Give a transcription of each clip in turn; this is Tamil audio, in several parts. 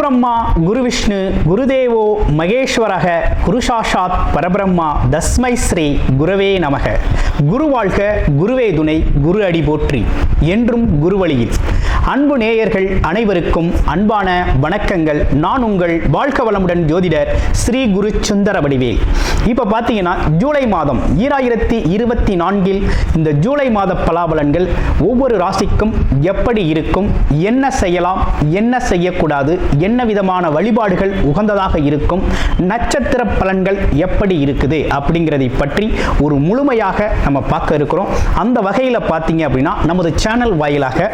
குருபிரம்மா குருவிஷ்ணு குருதேவோ மகேஸ்வரக குருசாஷாத் பரபிரம்மா தஸ்மை ஸ்ரீ குரவே நமக. குரு வாழ்க, குருவே துணை, குரு அடி போற்றி. என்றும் குருவழியில். அன்பு நேயர்கள் அனைவருக்கும் அன்பான வணக்கங்கள். நான் உங்கள் வாழ்க வளமுடன் ஜோதிடர் ஸ்ரீ குரு சுந்தர வடிவேல். இப்போ பார்த்தீங்கன்னா ஜூலை மாதம் 2024 இந்த ஜூலை மாத பலாபலன்கள் ஒவ்வொரு ராசிக்கும் எப்படி இருக்கும், என்ன செய்யலாம், என்ன செய்யக்கூடாது, என்ன விதமான வழிபாடுகள் உகந்ததாக இருக்கும், நட்சத்திர பலன்கள் எப்படி இருக்குது அப்படிங்கிறதை பற்றி ஒரு முழுமையாக நம்ம பார்க்க இருக்கிறோம். அந்த வகையில் பார்த்தீங்க அப்படின்னா நமது சேனல் வாயிலாக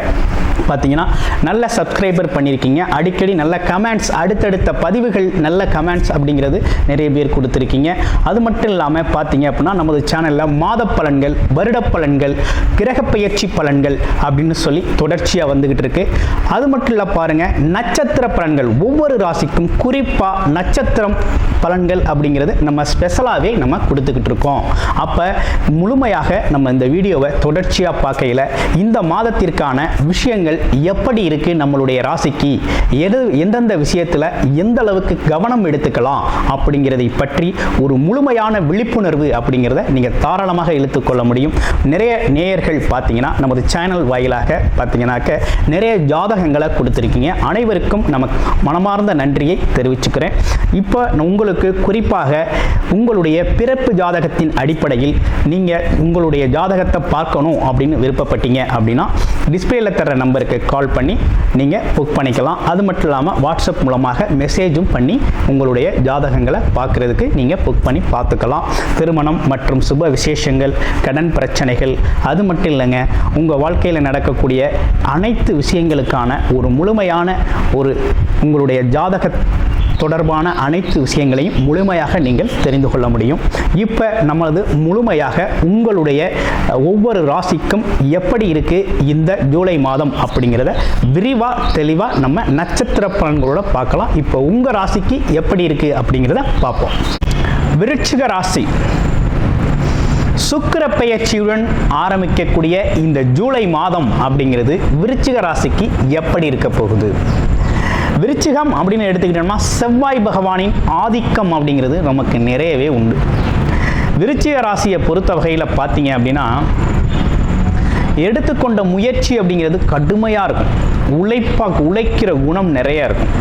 பார்த்தீங்கன்னா நல்ல சப்ஸ்கிரைபர் பண்ணியிருக்கீங்க. அடிக்கடி நல்ல கமெண்ட்ஸ், அடுத்தடுத்த பதிவுகள் நல்ல கமெண்ட்ஸ் அப்படிங்கிறது நிறைய பேர் கொடுத்துருக்கீங்க. அது மட்டும் இல்லாமல் பார்த்தீங்க அப்படின்னா நமது சேனலில் மாத பலன்கள், வருட பலன்கள், கிரக பயிற்சி பலன்கள் அப்படின்னு சொல்லி தொடர்ச்சியாக வந்துகிட்டு இருக்கு. அது மட்டும் இல்லை பாருங்க, நட்சத்திர பலன்கள் ஒவ்வொரு ராசிக்கும் குறிப்பாக நட்சத்திரம் பலன்கள் அப்படிங்கிறது நம்ம ஸ்பெஷலாகவே நம்ம கொடுத்துக்கிட்டு இருக்கோம். அப்போ முழுமையாக நம்ம இந்த வீடியோவை தொடர்ச்சியாக பார்க்கையில் இந்த மாதத்திற்கான விஷயங்கள் எப்படி இருக்கு, நம்மளுடைய ராசிக்கு எந்தெந்த விஷயத்தில் எந்த அளவுக்கு கவனம் எடுத்துக்கலாம் அப்படிங்கிறதை பற்றி ஒரு முழுமையான விழிப்புணர்வு அப்படிங்கிறத நீங்கள் தாராளமாக இழுத்துக்கொள்ள முடியும். நிறைய நேயர்கள் பார்த்தீங்கன்னா நமது சேனல் வாயிலாக பார்த்தீங்கன்னாக்க நிறைய ஜாதகங்களை கொடுத்துருக்கீங்க. அனைவருக்கும் நமக்கு மனமார்ந்த நன்றியை தெரிவிச்சுக்கிறேன். இப்போ உங்களுக்கு குறிப்பாக உங்களுடைய பிறப்பு ஜாதகத்தின் அடிப்படையில் நீங்கள் உங்களுடைய ஜாதகத்தை பார்க்கணும் அப்படின்னு விருப்பப்பட்டீங்க அப்படின்னா டிஸ்பிளேல தர நம்பருக்கு கால் பண்ணி நீங்கள் புக் பண்ணிக்கலாம். அது மட்டும் இல்லாமல் வாட்ஸ்அப் மூலமாக மெசேஜும் பண்ணி உங்களுடைய ஜாதகங்களை பார்க்குறதுக்கு நீங்கள் புக் பண்ணி பார்த்துக்கலாம். திருமணம் மற்றும் சுப விசேஷங்கள், கடன் பிரச்சனைகள், அது மட்டும் இல்லைங்க, உங்கள் வாழ்க்கையில் நடக்கக்கூடிய அனைத்து விஷயங்களுக்கான ஒரு முழுமையான ஒரு உங்களுடைய ஜாதக தொடர்பான அனைத்து விஷயங்களையும் முழுமையாக நீங்கள் தெரிந்து கொள்ள முடியும். இப்போ நம்மளது முழுமையாக உங்களுடைய ஒவ்வொரு ராசிக்கும் எப்படி இருக்குது இந்த ஜூலை மாதம் அப்படிங்கிறத விரிவாக தெளிவாக நம்ம நட்சத்திர பலன்களோட பார்க்கலாம். இப்போ உங்கள் ராசிக்கு எப்படி இருக்குது அப்படிங்கிறத பார்ப்போம். விருச்சிக ராசி. சுக்கிர பெயர்ச்சியுடன் ஆரம்பிக்கக்கூடிய இந்த ஜூலை மாதம் அப்படிங்கிறது விருச்சிக ராசிக்கு எப்படி இருக்க போகுது? விருச்சிகம் அப்படின்னு எடுத்துக்கிட்டோம்னா செவ்வாய் பகவானின் ஆதிக்கம் அப்படிங்கிறது நமக்கு நிறையவே உண்டு. விருச்சிக ராசியை பொறுத்த வகையில் பார்த்தீங்க அப்படின்னா எடுத்துக்கொண்ட முயற்சி அப்படிங்கிறது கடுமையாக இருக்கும். உழைக்கிற குணம் நிறையா இருக்கும்.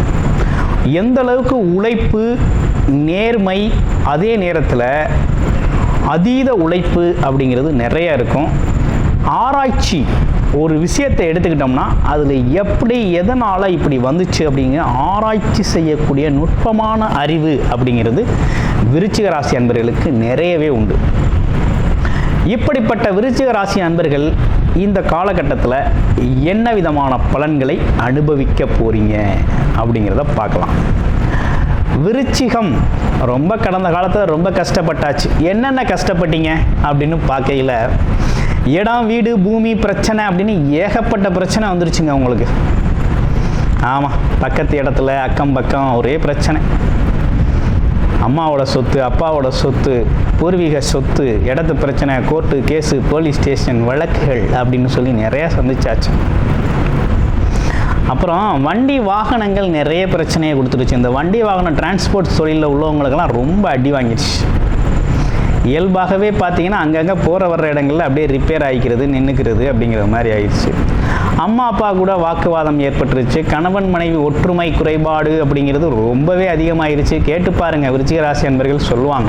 எந்த அளவுக்கு உழைப்பு, நேர்மை, அதே நேரத்தில் அதீத உழைப்பு அப்படிங்கிறது நிறையா இருக்கும். ஆராய்ச்சி, ஒரு விஷயத்தை எடுத்துக்கிட்டோம்னா அதில் எப்படி எதனால் இப்படி வந்துச்சு அப்படிங்கிற ஆராய்ச்சி செய்யக்கூடிய நுட்பமான அறிவு அப்படிங்கிறது விருச்சிக ராசி அன்பர்களுக்கு நிறையவே உண்டு. இப்படிப்பட்ட விருச்சிக ராசி அன்பர்கள் இந்த காலகட்டத்தில் என்ன விதமான பலன்களை அனுபவிக்க போறீங்க அப்படிங்கிறத பார்க்கலாம். விருச்சிகம் ரொம்ப கடந்த காலத்தில் ரொம்ப கஷ்டப்பட்டாச்சு. என்னென்ன கஷ்டப்பட்டீங்க அப்படின்னு பார்க்கையில் இடம், வீடு, பூமி பிரச்சனை அப்படின்னு ஏகப்பட்ட பிரச்சனை வந்துருச்சுங்க உங்களுக்கு. ஆமாம், பக்கத்து இடத்துல அக்கம் பக்கம் ஒரே பிரச்சனை. அம்மாவோட சொத்து, அப்பாவோட சொத்து, பூர்வீக சொத்து, இடத்து பிரச்சனை, கோர்ட்டு கேஸு, போலீஸ் ஸ்டேஷன் வழக்குகள் அப்படின்னு சொல்லி நிறையா சந்திச்சாச்சு. அப்புறம் வண்டி வாகனங்கள் நிறைய பிரச்சனையை கொடுத்துருச்சு. இந்த வண்டி வாகனம் டிரான்ஸ்போர்ட் தொழிலில் உள்ளவங்களுக்கெல்லாம் ரொம்ப அடி வாங்கிடுச்சு. இயல்பாகவே பார்த்தீங்கன்னா அங்கங்கே போகிற வர்ற இடங்களில் அப்படியே ரிப்பேர் ஆகிக்கிறது, நின்றுக்கிறது அப்படிங்கிற மாதிரி ஆயிடுச்சு. அம்மா அப்பா கூட வாக்குவாதம் ஏற்பட்டுருச்சு. கணவன் மனைவி ஒற்றுமை குறைபாடு அப்படிங்கிறது ரொம்பவே அதிகமாகிருச்சு. கேட்டு பாருங்கள், விருச்சிக ராசி அன்பர்கள் சொல்லுவாங்க.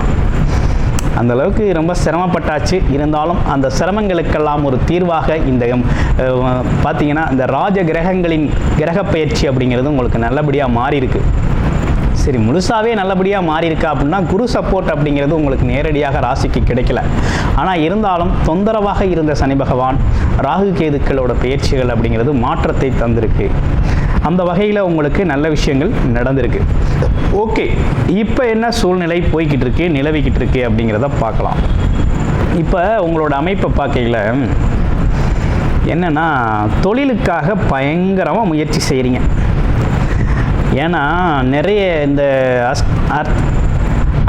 அந்த அளவுக்கு ரொம்ப சிரமப்பட்டாச்சு. இருந்தாலும் அந்த சிரமங்களுக்கெல்லாம் ஒரு தீர்வாக இந்த பார்த்தீங்கன்னா இந்த ராஜ கிரகங்களின் கிரக பயிற்சி அப்படிங்கிறது உங்களுக்கு நல்லபடியாக மாறி இருக்கு. சரி, முழுசாவே நல்லபடியாக மாறி இருக்கா அப்படின்னா குரு சப்போர்ட் அப்படிங்கிறது உங்களுக்கு நேரடியாக ராசிக்கு கிடைக்கல. ஆனால் இருந்தாலும் தொந்தரவாக இருந்த சனி பகவான், ராகு கேதுக்களோட பயிற்சிகள் அப்படிங்கிறது மாற்றத்தை தந்திருக்கு. அந்த வகையில் உங்களுக்கு நல்ல விஷயங்கள் நடந்திருக்கு. ஓகே, இப்போ என்ன சூழ்நிலை போய்கிட்டு இருக்கு, நிலவிக்கிட்டு இருக்கு அப்படிங்கிறத பார்க்கலாம். இப்போ உங்களோட அமைப்பை பார்க்கையில் என்னென்னா தொழிலுக்காக பயங்கரமாக முயற்சி செய்கிறீங்க. ஏன்னா நிறைய இந்த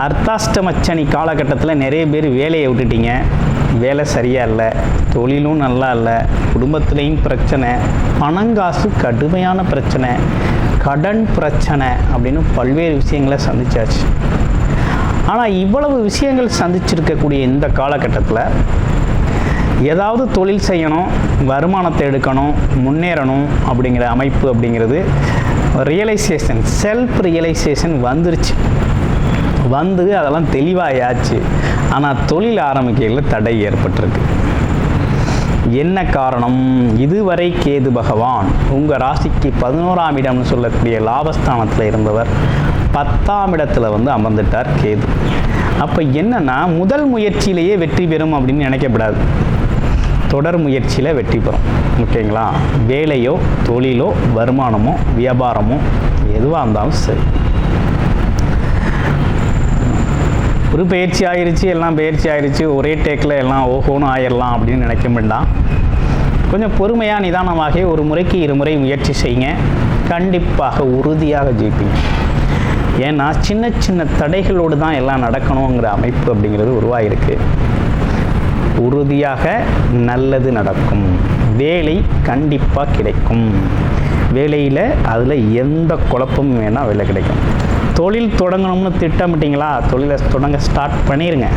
அர்த்தாஷ்டமச்சனி காலகட்டத்தில் நிறைய பேர் வேலையை விட்டுட்டீங்க. வேலை சரியாக இல்லை, தொழிலும் நல்லா இல்லை, குடும்பத்துலேயும் பிரச்சனை, பணங்காசு கடுமையான பிரச்சனை, கடன் பிரச்சனை அப்படின்னு பல்வேறு விஷயங்களை சந்திச்சாச்சு. ஆனால் இவ்வளவு விஷயங்கள் சந்திச்சிருக்கக்கூடிய இந்த காலகட்டத்தில் ஏதாவது தொழில் செய்யணும், வருமானத்தை எடுக்கணும், முன்னேறணும் அப்படிங்கிற அமைப்பு அப்படிங்கிறது ரியலைசேஷன், செல்ஃப் ரியலைசேஷன் வந்துருச்சு. வந்து அதெல்லாம் தெளிவாயாச்சு. ஆனால் தொழில் ஆரம்பிக்கையில் தடை ஏற்பட்டிருக்கு. என்ன காரணம்? இதுவரை கேது பகவான் உங்கள் ராசிக்கு 11ஆம் இடம்னு சொல்லக்கூடிய லாபஸ்தானத்தில் இருந்தவர் 10ஆம் இடத்துல வந்து அமர்ந்துட்டார் கேது. அப்போ என்னன்னா, முதல் முயற்சியிலேயே வெற்றி பெறும் அப்படின்னு நினைக்கப்படாது. தொடர் முயற்சியில் வெற்றி பெறும். ஓகேங்களா? வேலையோ தொழிலோ வருமானமோ வியாபாரமோ எதுவாக இருந்தாலும் சரி. ஒரு பயிற்சி ஆயிடுச்சு, எல்லாம் பயிற்சி ஆயிடுச்சு, ஒரே டேக்கில் எல்லாம் ஓஹோன்னு ஆயிடலாம் அப்படின்னு நினைக்க வேண்டாம். கொஞ்சம் பொறுமையாக நிதானமாக ஒரு முறைக்கு 2 முறை முயற்சி செய்யுங்க. கண்டிப்பாக உறுதியாக ஜெயிப்பீங்க. ஏன்னா சின்ன சின்ன தடைகளோடு தான் எல்லாம் நடக்கணுங்கிற அமைப்பு அப்படிங்கிறது உருவாகிருக்கு. உறுதியாக நல்லது நடக்கும். வேலை கண்டிப்பாக கிடைக்கும். வேலையில் அதில் எந்த குழப்பமும் வேணால் வேலை கிடைக்கும். தொழில் தொடங்கணும்னு திட்டமிட்டிங்களா? தொழிலை தொடங்க ஸ்டார்ட் பண்ணிடுங்க.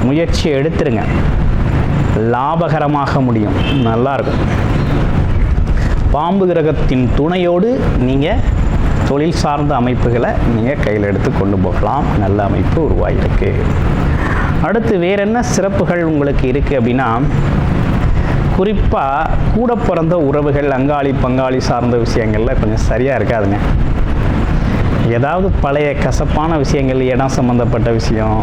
முயற்சியை எடுத்துருங்க. லாபகரமாக முடியும். நல்லாயிருக்கும். பாம்பு கிரகத்தின் துணையோடு நீங்கள் தொழில் சார்ந்த அமைப்புகளை நீங்கள் கையில் எடுத்து கொண்டு போகலாம். நல்ல அமைப்பு உருவாகிருக்கு. அடுத்து வேறு என்ன சிறப்புகள் உங்களுக்கு இருக்குது அப்படின்னா, குறிப்பாக கூட பிறந்த உறவுகள், அங்காளி பங்காளி சார்ந்த விஷயங்களில் கொஞ்சம் சரியாக இருக்காதுங்க. ஏதாவது பழைய கசப்பான விஷயங்கள், இடம் சம்மந்தப்பட்ட விஷயம்,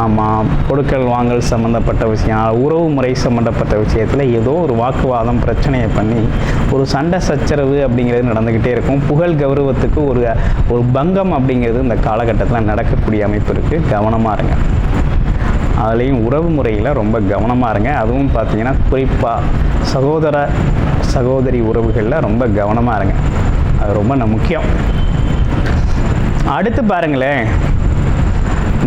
ஆமாம், கொடுக்கல் வாங்கல் சம்மந்தப்பட்ட விஷயம், உறவு முறை சம்மந்தப்பட்ட விஷயத்தில் ஏதோ ஒரு வாக்குவாதம் பிரச்சனையை பண்ணி ஒரு சண்டை சச்சரவு அப்படிங்கிறது நடந்துக்கிட்டே இருக்கும். புகழ் கௌரவத்துக்கு ஒரு பங்கம் அப்படிங்கிறது இந்த காலகட்டத்தில் நடக்கக்கூடிய அமைப்பு இருக்குது. கவனமாக இருங்க. அதுலேயும் உறவு முறையில் ரொம்ப கவனமாக இருங்க. அதுவும் பார்த்தீங்கன்னா குறிப்பாக சகோதர சகோதரி உறவுகளில் ரொம்ப கவனமாக இருங்க. அது ரொம்ப முக்கியம். அடுத்து பாருங்களேன்,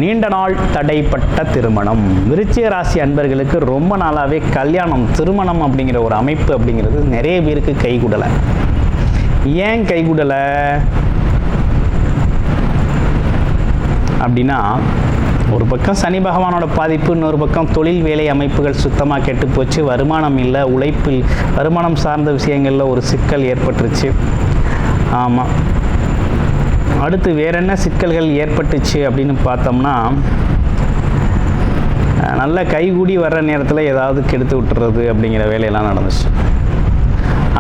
நீண்ட நாள் தடைப்பட்ட திருமணம். விருச்சிக ராசி அன்பர்களுக்கு ரொம்ப நாளாகவே கல்யாணம், திருமணம் அப்படிங்கிற ஒரு அமைப்பு அப்படிங்கிறது நிறைய பேருக்கு கைகூடலை. ஏன் கைகூடலை அப்படின்னா, ஒரு பக்கம் சனி பகவானோட பாதிப்பு, இன்னொரு பக்கம் தொழில் வேலை அமைப்புகள் சுத்தமாக கெட்டு போச்சு, வருமானம் இல்லை, உழைப்பில் வருமானம் சார்ந்த விஷயங்களில் ஒரு சிக்கல் ஏற்பட்டுருச்சு. ஆமாம். அடுத்து வேற என்ன சிக்கல்கள் ஏற்பட்டுச்சு அப்படின்னு பார்த்தோம்னா, நல்ல கைகூடி வர்ற நேரத்தில் ஏதாவது கெடுத்து விட்டுறது அப்படிங்கிற வேலையெல்லாம் நடந்துச்சு.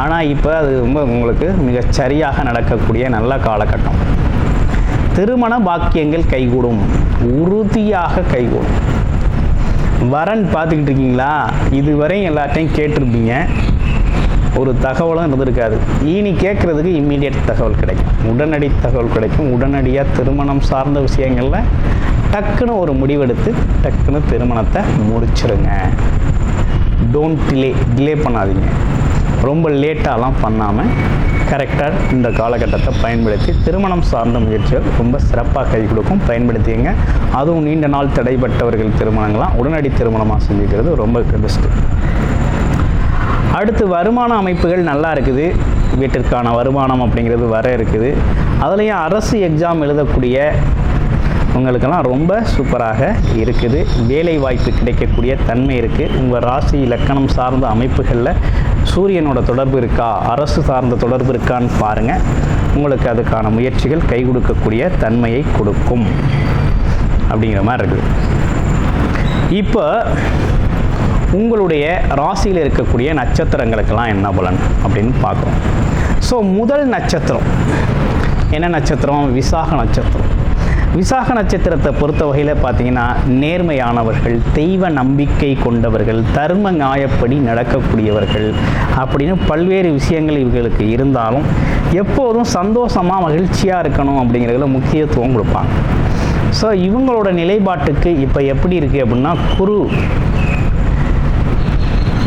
ஆனால் இப்போ அது ரொம்ப உங்களுக்கு மிகச் சரியாக நடக்கக்கூடிய நல்ல காலகட்டம். திருமண பாக்கியங்கள் கைகூடும். உறுதியாக கைகூடும். வரன் பார்த்துக்கிட்டு இருக்கீங்களா? இதுவரை எல்லாத்தையும் கேட்டிருப்பீங்க, ஒரு தகவலும் இருந்திருக்காது. இனி கேட்குறதுக்கு இம்மீடியட் தகவல் கிடைக்கும், உடனடி தகவல் கிடைக்கும். உடனடியாக திருமணம் சார்ந்த விஷயங்களில் டக்குன்னு ஒரு முடிவெடுத்து டக்குன்னு திருமணத்தை முடிச்சிருங்க. டோன்ட் டிலே பண்ணாதீங்க. ரொம்ப லேட்டாலாம் பண்ணாமல் கரெக்டாக இந்த காலகட்டத்தை பயன்படுத்தி திருமணம் சார்ந்த முயற்சிகள் ரொம்ப சிறப்பாக கை கொடுக்கும். பயன்படுத்திங்க. அதுவும் நீண்ட நாள் தடைப்பட்டவர்கள் திருமணங்களாம் உடனடி திருமணமாக செஞ்சுக்கிறது ரொம்ப பெஸ்ட்டு. அடுத்து வருமான அமைப்புகள் நல்லா இருக்குது. வீட்டிற்கான வருமானம் அப்படிங்கிறது வர இருக்குது. அதுலேயும் அரசு எக்ஸாம் எழுதக்கூடிய உங்களுக்கெல்லாம் ரொம்ப சூப்பராக இருக்குது. வேலை வாய்ப்பு கிடைக்கக்கூடிய தன்மை இருக்குது. உங்கள் ராசி இலக்கணம் சார்ந்த அமைப்புகளில் சூரியனோட தொடர்பு இருக்கா, அரசு சார்ந்த தொடர்பு இருக்கான்னு பாருங்கள். உங்களுக்கு அதுக்கான முயற்சிகள் கை கொடுக்கக்கூடிய தன்மையை கொடுக்கும் அப்படிங்கிற மாதிரி இருக்குது. இப்போ உங்களுடைய ராசியில் இருக்கக்கூடிய நட்சத்திரங்களுக்கெல்லாம் என்ன பலன் அப்படின்னு பார்க்குறோம். ஸோ முதல் நட்சத்திரம் என்ன நட்சத்திரம்? விசாக நட்சத்திரம். விசாக நட்சத்திரத்தை பொறுத்த வகையில் பார்த்தீங்கன்னா, நேர்மையானவர்கள், தெய்வ நம்பிக்கை கொண்டவர்கள், தர்ம நியாயப்படி நடக்கக்கூடியவர்கள் அப்படின்னு பல்வேறு விஷயங்கள் இவர்களுக்கு இருந்தாலும் எப்போதும் சந்தோஷமாக மகிழ்ச்சியாக இருக்கணும் அப்படிங்கிறதுல முக்கியத்துவம் கொடுப்பாங்க. ஸோ இவங்களோட நிலைப்பாட்டுக்கு இப்போ எப்படி இருக்குது அப்படின்னா, குரு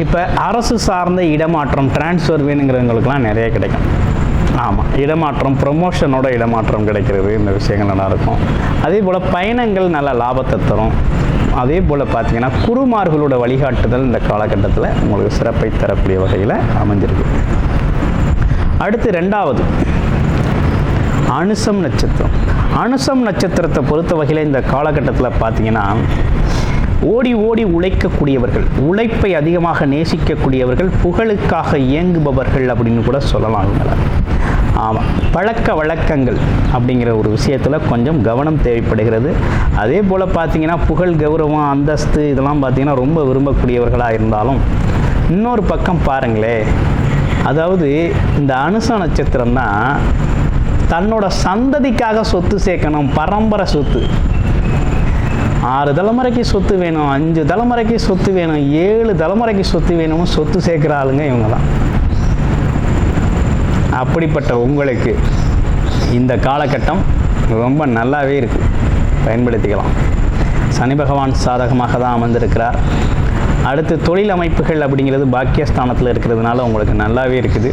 இப்போ அரசு சார்ந்த இடமாற்றம், டிரான்ஸ்ஃபர் வேணுங்கிறவங்களுக்கெல்லாம் நிறைய கிடைக்கும். ஆமாம், இடமாற்றம், ப்ரொமோஷனோட இடமாற்றம் கிடைக்கிறது, இந்த விஷயங்கள் நல்லாயிருக்கும். அதே போல் பயணங்கள் நல்ல லாபத்தை தரும். அதே போல் பார்த்தீங்கன்னா குருமார்களோட வழிகாட்டுதல் இந்த காலகட்டத்தில் உங்களுக்கு சிறப்பை தரக்கூடிய வகையில் அமைஞ்சிருக்கு. அடுத்து ரெண்டாவது அனுசம் நட்சத்திரம். அனுசம் நட்சத்திரத்தை பொறுத்த வகையில் இந்த காலகட்டத்தில் பார்த்தீங்கன்னா ஓடி ஓடி உழைக்கக்கூடியவர்கள், உழைப்பை அதிகமாக நேசிக்கக்கூடியவர்கள், புகழுக்காக இயங்குபவர்கள் அப்படின்னு கூட சொல்லலாம் இவங்கள. ஆமாம், பழக்க வழக்கங்கள் அப்படிங்கிற ஒரு விஷயத்தில் கொஞ்சம் கவனம் தேவைப்படுகிறது. அதே போல் பார்த்தீங்கன்னா புகழ், கௌரவம், அந்தஸ்து இதெல்லாம் பார்த்தீங்கன்னா ரொம்ப விரும்பக்கூடியவர்களாக இருந்தாலும் இன்னொரு பக்கம் பாருங்களேன், அதாவது இந்த அனுச நட்சத்திரம் தான் தன்னோட சந்ததிக்காக சொத்து சேர்க்கணும், பரம்பரை சொத்து. 6 தலைமுறைக்கு சொத்து வேணும், 5 தலைமுறைக்கு சொத்து வேணும், 7 தலைமுறைக்கு சொத்து வேணும், சொத்து சேர்க்குற ஆளுங்க இவங்க தான். அப்படிப்பட்ட உங்களுக்கு இந்த காலகட்டம் ரொம்ப நல்லாவே இருக்குது, பயன்படுத்திக்கலாம். சனி பகவான் சாதகமாக தான் அமர்ந்திருக்கிறார். அடுத்து தொழில் அமைப்புகள் அப்படிங்கிறது பாக்கியஸ்தானத்தில் இருக்கிறதுனால உங்களுக்கு நல்லாவே இருக்குது.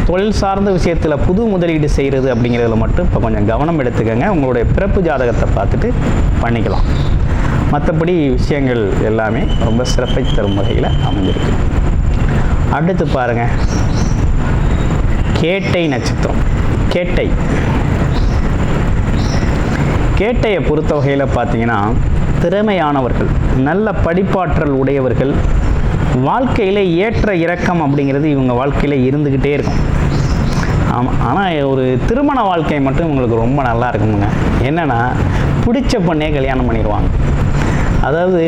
தொழில் சார்ந்த விஷயத்தில் புது முதலீடு செய்கிறது அப்படிங்கிறதுல மட்டும் இப்போ கொஞ்சம் கவனம் எடுத்துக்கங்க. உங்களுடைய பிறப்பு ஜாதகத்தை பார்த்துட்டு பண்ணிக்கலாம். மற்றபடி விஷயங்கள் எல்லாமே ரொம்ப சிறப்பை தரும் வகையில் அமைஞ்சிருக்கு. அடுத்து பாருங்கள், கேட்டை நட்சத்திரம். கேட்டையை பொறுத்த வகையில் பார்த்தீங்கன்னா திறமையானவர்கள், நல்ல படிப்பாற்றல் உடையவர்கள், வாழ்க்கையில் ஏற்ற இறக்கம் அப்படிங்கிறது இவங்க வாழ்க்கையில் இருந்துக்கிட்டே இருக்கும். ஆமாம், ஆனால் ஒரு திருமண வாழ்க்கை மட்டும் இவங்களுக்கு ரொம்ப நல்லா இருக்குமுங்க. என்னென்னா பிடிச்ச பொண்ணே கல்யாணம் பண்ணிடுவாங்க. அதாவது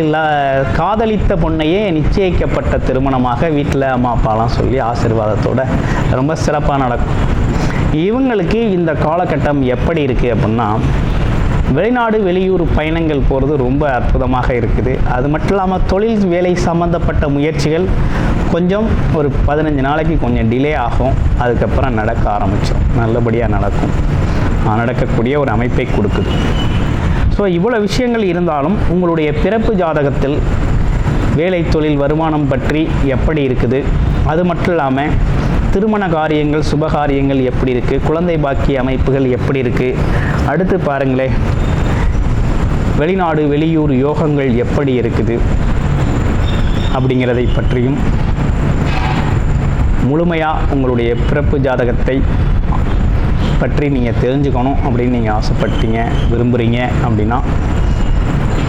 காதலித்த பொண்ணையே நிச்சயிக்கப்பட்ட திருமணமாக வீட்டில் அம்மா அப்பாலாம் சொல்லி ஆசீர்வாதத்தோடு ரொம்ப சிறப்பாக நடக்கும். இவங்களுக்கு இந்த காலகட்டம் எப்படி இருக்குது அப்படின்னா வெளிநாடு வெளியூர் பயணங்கள் போகிறது ரொம்ப அற்புதமாக இருக்குது. அது மட்டும் இல்லாமல் தொழில் வேலை சம்மந்தப்பட்ட முயற்சிகள் கொஞ்சம் ஒரு 15 நாளைக்கு கொஞ்சம் டிலே ஆகும். அதுக்கப்புறம் நடக்க ஆரம்பித்தோம், நல்லபடியாக நடக்கும், நடக்கக்கூடிய ஒரு அமைப்பை கொடுக்குது. ஸோ இவ்வளோ விஷயங்கள் இருந்தாலும் உங்களுடைய பிறப்பு ஜாதகத்தில் வேலை, தொழில், வருமானம் பற்றி எப்படி இருக்குது, அது மட்டும் இல்லாமல் திருமண காரியங்கள், சுபகாரியங்கள் எப்படி இருக்குது, குழந்தை பாக்கிய அமைப்புகள் எப்படி இருக்குது, அடுத்து பாருங்களேன் வெளிநாடு வெளியூர் யோகங்கள் எப்படி இருக்குது அப்படிங்கிறதை பற்றியும் முழுமையாக உங்களுடைய பிறப்பு ஜாதகத்தை பற்றி நீங்கள் தெரிஞ்சுக்கணும் அப்படின்னு நீங்கள் ஆசைப்பட்டீங்க, விரும்புகிறீங்க அப்படின்னா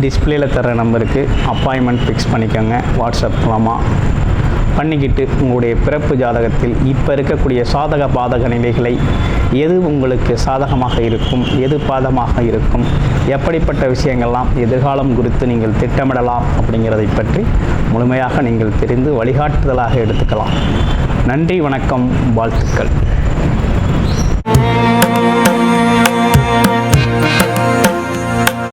டிஸ்பிளேயில் தர நம்பருக்கு அப்பாயின்மெண்ட் ஃபிக்ஸ் பண்ணிக்கோங்க. வாட்ஸ்அப் மூலமாக பண்ணிக்கிட்டு உங்களுடைய பிறப்பு ஜாதகத்தில் இப்போ இருக்கக்கூடிய சாதக பாதக நிலைகளை எது உங்களுக்கு சாதகமாக இருக்கும், எது பாதமாக இருக்கும், எப்படிப்பட்ட விஷயங்கள்லாம் எதிர்காலம் குறித்து நீங்கள் திட்டமிடலாம் அப்படிங்கிறதை பற்றி முழுமையாக நீங்கள் தெரிந்து வழிகாட்டுதலாக எடுத்துக்கலாம். நன்றி, வணக்கம், வாழ்த்துக்கள்.